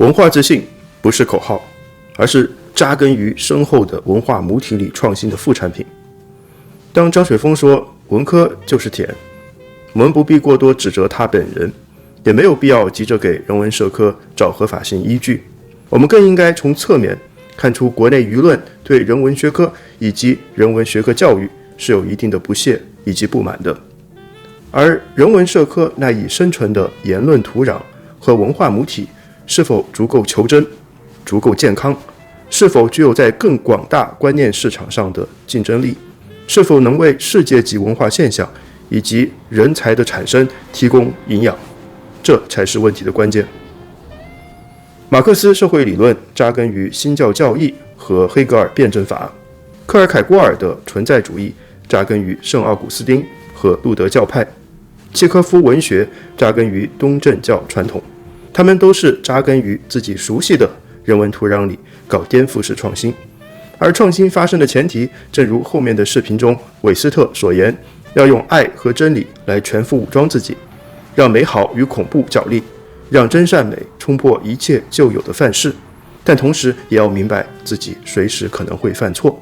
文化自信不是口号，而是扎根于深厚的文化母体里创新的副产品。当张雪峰说文科就是舔，我们不必过多指责他本人，也没有必要急着给人文社科找合法性依据。我们更应该从侧面看出国内舆论对人文学科以及人文学科教育是有一定的不屑以及不满的。而人文社科赖以生存的言论土壤和文化母体是否足够求真、足够健康，是否具有在更广大观念市场上的竞争力，是否能为世界级文化现象以及人才的产生提供营养，这才是问题的关键。马克思社会理论扎根于新教教义和黑格尔辩证法，科尔凯郭尔的存在主义扎根于圣奥古斯丁和路德教派，契科夫文学扎根于东正教传统，他们都是扎根于自己熟悉的人文土壤里搞颠覆式创新。而创新发生的前提，正如后面的视频中韦斯特所言，要用爱和真理来全副武装自己，让美好与恐怖角力，让真善美冲破一切旧有的范式，但同时也要明白自己随时可能会犯错。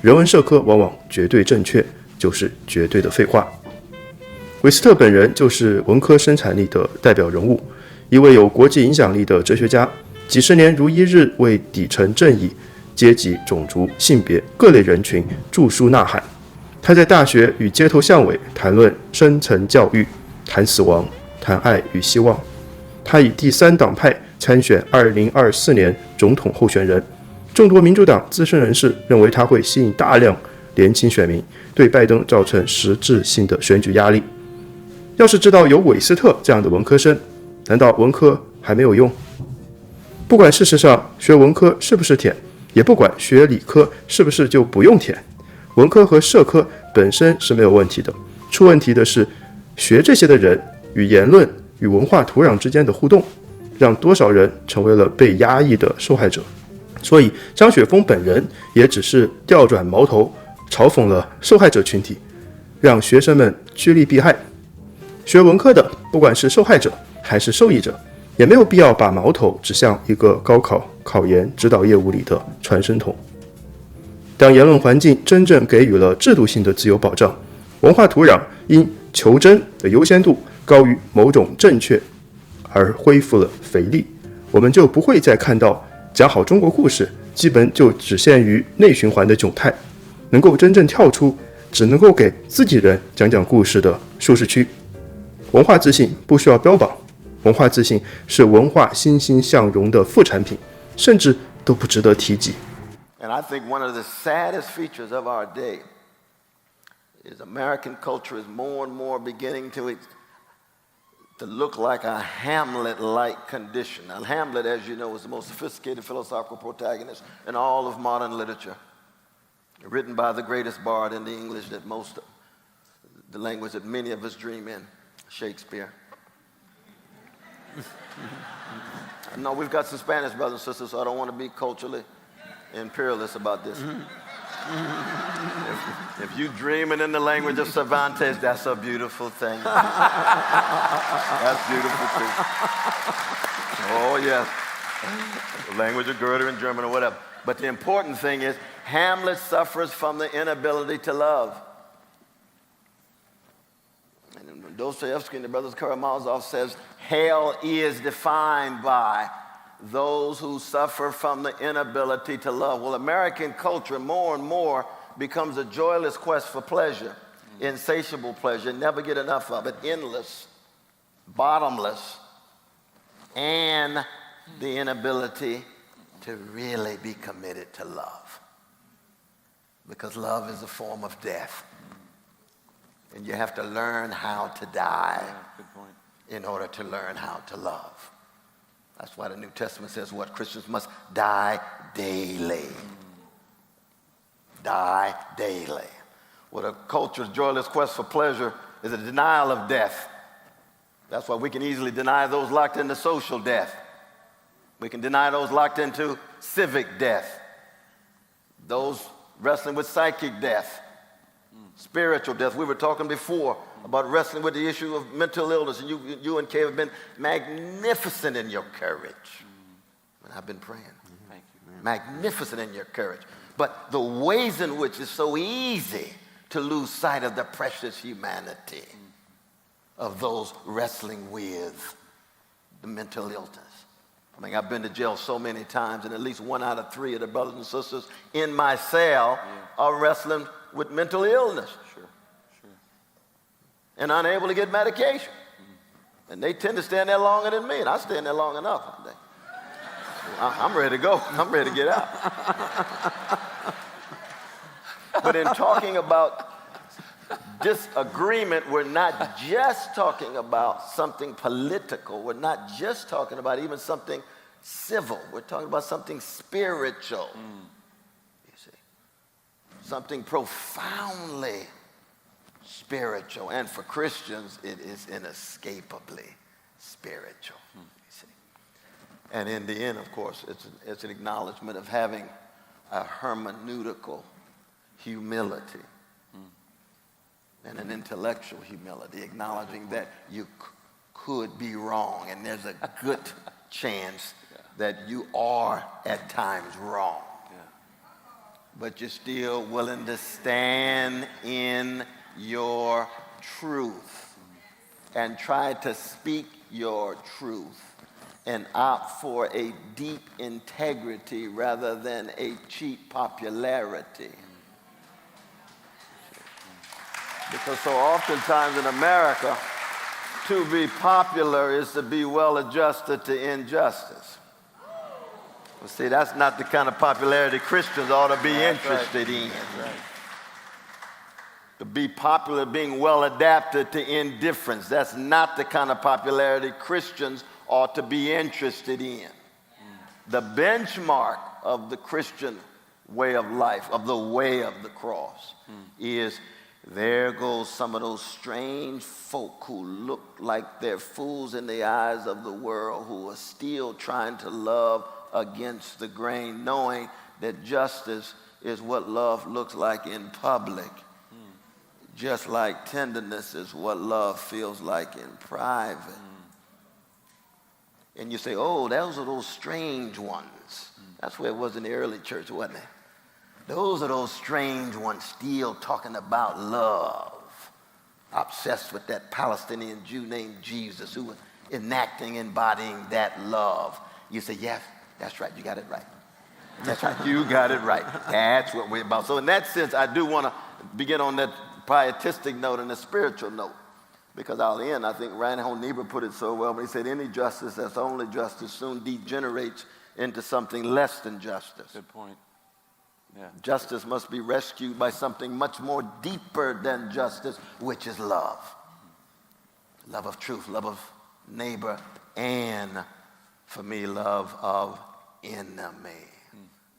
人文社科往往绝对正确，就是绝对的废话。韦斯特本人就是文科生产力的代表人物，一位有国际影响力的哲学家，几十年如一日为底层正义、阶级、种族、性别各类人群著书呐喊。他在大学与街头巷尾谈论深层教育，谈死亡，谈爱与希望。他以第三党派参选2024年总统候选人，众多民主党资深人士认为他会吸引大量年轻选民，对拜登造成实质性的选举压力。要是知道有韦斯特这样的文科生，难道文科还没有用？不管事实上学文科是不是舔，也不管学理科是不是就不用舔，文科和社科本身是没有问题的，出问题的是学这些的人与言论与文化土壤之间的互动，让多少人成为了被压抑的受害者。所以张雪峰本人也只是调转矛头，嘲讽了受害者群体，让学生们趋利避害。学文科的，不管是受害者还是受益者，也没有必要把矛头指向一个高考考研指导业务里的传声筒。当言论环境真正给予了制度性的自由保障，文化土壤因求真的优先度高于某种正确而恢复了肥力，我们就不会再看到讲好中国故事基本就只限于内循环的窘态，能够真正跳出只能够给自己人讲讲故事的舒适区。文化自信不需要标榜，文化自信是文化欣欣向荣的副产品，甚至都不值得提及。 And I think one of the saddest features of our day is American culture is more and more beginning to look like a Hamlet-like condition. Now, Hamlet, as you know, is the most sophisticated philosophical protagonist in all of modern literature, written by the greatest bard in the English that the language that many of us dream in, Shakespeare. No, we've got some Spanish brothers and sisters, so I don't want to be culturally imperialist about this. If you dreaming in the language of Cervantes, that's a beautiful thing. That's beautiful too. Oh yes, the language of Goethe in German or whatever. But the important thing is, Hamlet suffers from the inability to love. And Dostoevsky and the brothers Karamazov says, hell is defined by those who suffer from the inability to love. Well, American culture more and more becomes a joyless quest for pleasure, insatiable pleasure, never get enough of it, endless, bottomless, and the inability to really be committed to love. Because love is a form of death. And you have to learn how to die in order to learn how to love. That's why the New Testament says what? Christians must die daily. Die daily. Well, the culture's joyless quest for pleasure is a denial of death. That's why we can easily deny those locked into social death. We can deny those locked into civic death. Those wrestling with psychic death. Spiritual death. We were talking before about wrestling with the issue of mental illness, and you and Kay have been magnificent in your courage. And I've been praying. Thank you. Magnificent in your courage. But the ways in which it's so easy to lose sight of the precious humanity of those wrestling with the mental illness. I mean, I've been to jail so many times, and at least 1 out of 3 of the brothers and sisters in my cell are wrestling with mental illness. Sure. And unable to get medication. And they tend to stand there longer than me, and I stand there long enough. I'm ready to go. I'm ready to get out. But in talking about disagreement, we're not just talking about something political. We're not just talking about even something civil. We're talking about something spiritual. You see, something profoundly spiritual. And for Christians, it is inescapably spiritual. You see. And in the end, of course, it's an acknowledgement of having a hermeneutical humility and an intellectual humility, acknowledging that you could be wrong, and there's a good chance that you are at times wrong. But you're still willing to stand in your truth and try to speak your truth and opt for a deep integrity rather than a cheap popularity. Because so oftentimes in America, to be popular is to be well adjusted to injustice. Well, see, that's not the kind of popularity Christians ought to be interested in. To be popular, being well adapted to indifference, that's not the kind of popularity Christians ought to be interested in. The benchmark of the Christian way of life, of the way of the cross, is there goes some of those strange folk who look like they're fools in the eyes of the world, who are still trying to love against the grain, knowing that justice is what love looks like in public, just like tenderness is what love feels like in private. And you say, oh, those are those strange ones. That's where it was in the early church, wasn't it? Those are those strange ones still talking about love, obsessed with that Palestinian Jew named Jesus who was enacting, embodying that love. You say, yes, that's right, you got it right. That's right, you got it right. That's what we're about. So in that sense, I do want to begin on that pietistic note and a spiritual note, because I'll end, I think Reinhold Niebuhr put it so well when he said, any justice that's only justice soon degenerates into something less than justice. Good point. Yeah. Justice must be rescued by something much more deeper than justice, which is love. Love of truth, love of neighbor, and for me, love of enemy.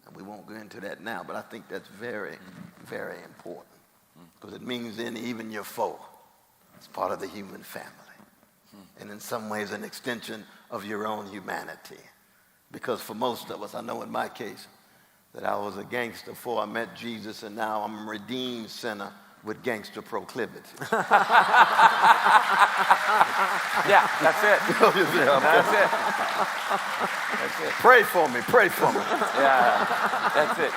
And we won't go into that now, but I think that's very, very important. Because it means then even your foe is part of the human family. And in some ways an extension of your own humanity. Because for most of us, I know in my case, that I was a gangster before I met Jesus, and now I'm a redeemed sinner with gangster proclivity. Yeah, that's it. That's it. That's it. Pray for me, pray for me. Yeah, that's it.